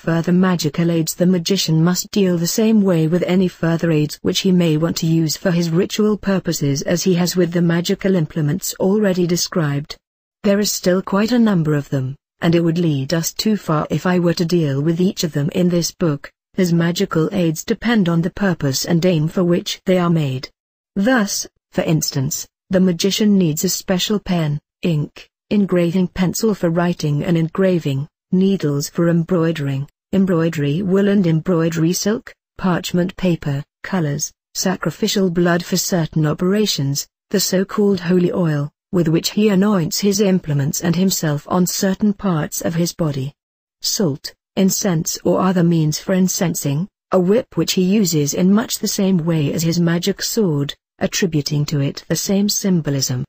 further magical aids, the magician must deal the same way with any further aids which he may want to use for his ritual purposes as he has with the magical implements already described. There is still quite a number of them, and it would lead us too far if I were to deal with each of them in this book, as magical aids depend on the purpose and aim for which they are made. Thus, for instance, the magician needs a special pen, ink, engraving pencil for writing and engraving, needles for embroidering, embroidery wool and embroidery silk, parchment paper, colors, sacrificial blood for certain operations, the so-called holy oil, with which he anoints his implements and himself on certain parts of his body, salt, incense or other means for incensing, a whip which he uses in much the same way as his magic sword, attributing to it the same symbolism.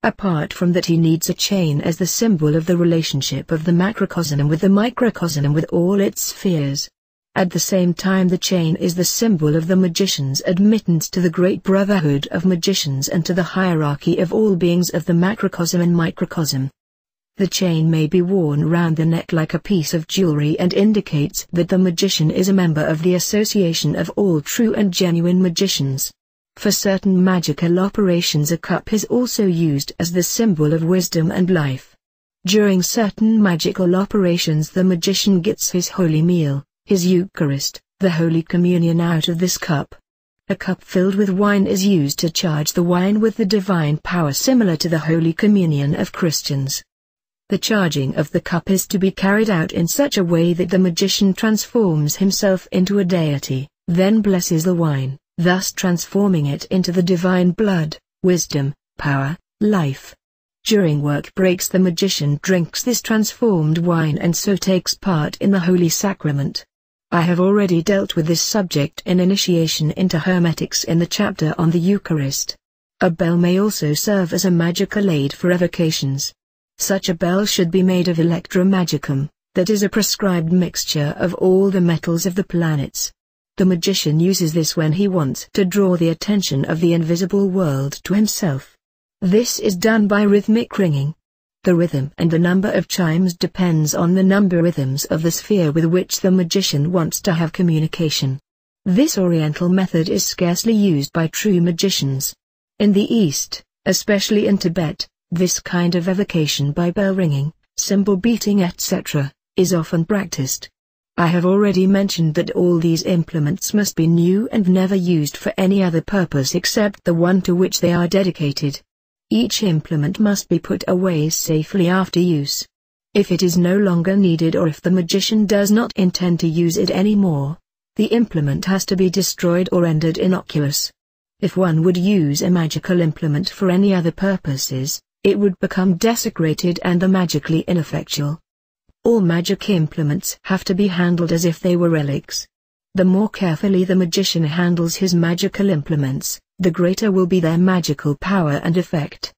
Apart from that, he needs a chain as the symbol of the relationship of the macrocosm with the microcosm and with all its spheres. At the same time, the chain is the symbol of the magician's admittance to the great brotherhood of magicians and to the hierarchy of all beings of the macrocosm and microcosm. The chain may be worn round the neck like a piece of jewelry and indicates that the magician is a member of the association of all true and genuine magicians. For certain magical operations, a cup is also used as the symbol of wisdom and life. During certain magical operations, the magician gets his holy meal, his Eucharist, the Holy Communion out of this cup. A cup filled with wine is used to charge the wine with the divine power similar to the Holy Communion of Christians. The charging of the cup is to be carried out in such a way that the magician transforms himself into a deity, then blesses the wine, thus transforming it into the divine blood, wisdom, power, life. During work breaks, the magician drinks this transformed wine and so takes part in the Holy Sacrament. I have already dealt with this subject in Initiation into Hermetics in the chapter on the Eucharist. A bell may also serve as a magical aid for evocations. Such a bell should be made of electromagicum, that is a prescribed mixture of all the metals of the planets. The magician uses this when he wants to draw the attention of the invisible world to himself. This is done by rhythmic ringing. The rhythm and the number of chimes depends on the number rhythms of the sphere with which the magician wants to have communication. This oriental method is scarcely used by true magicians. In the East, especially in Tibet, this kind of evocation by bell ringing, cymbal beating etc., is often practiced. I have already mentioned that all these implements must be new and never used for any other purpose except the one to which they are dedicated. Each implement must be put away safely after use. If it is no longer needed, or if the magician does not intend to use it anymore, the implement has to be destroyed or rendered innocuous. If one would use a magical implement for any other purposes, it would become desecrated and magically ineffectual. All magic implements have to be handled as if they were relics. The more carefully the magician handles his magical implements, the greater will be their magical power and effect.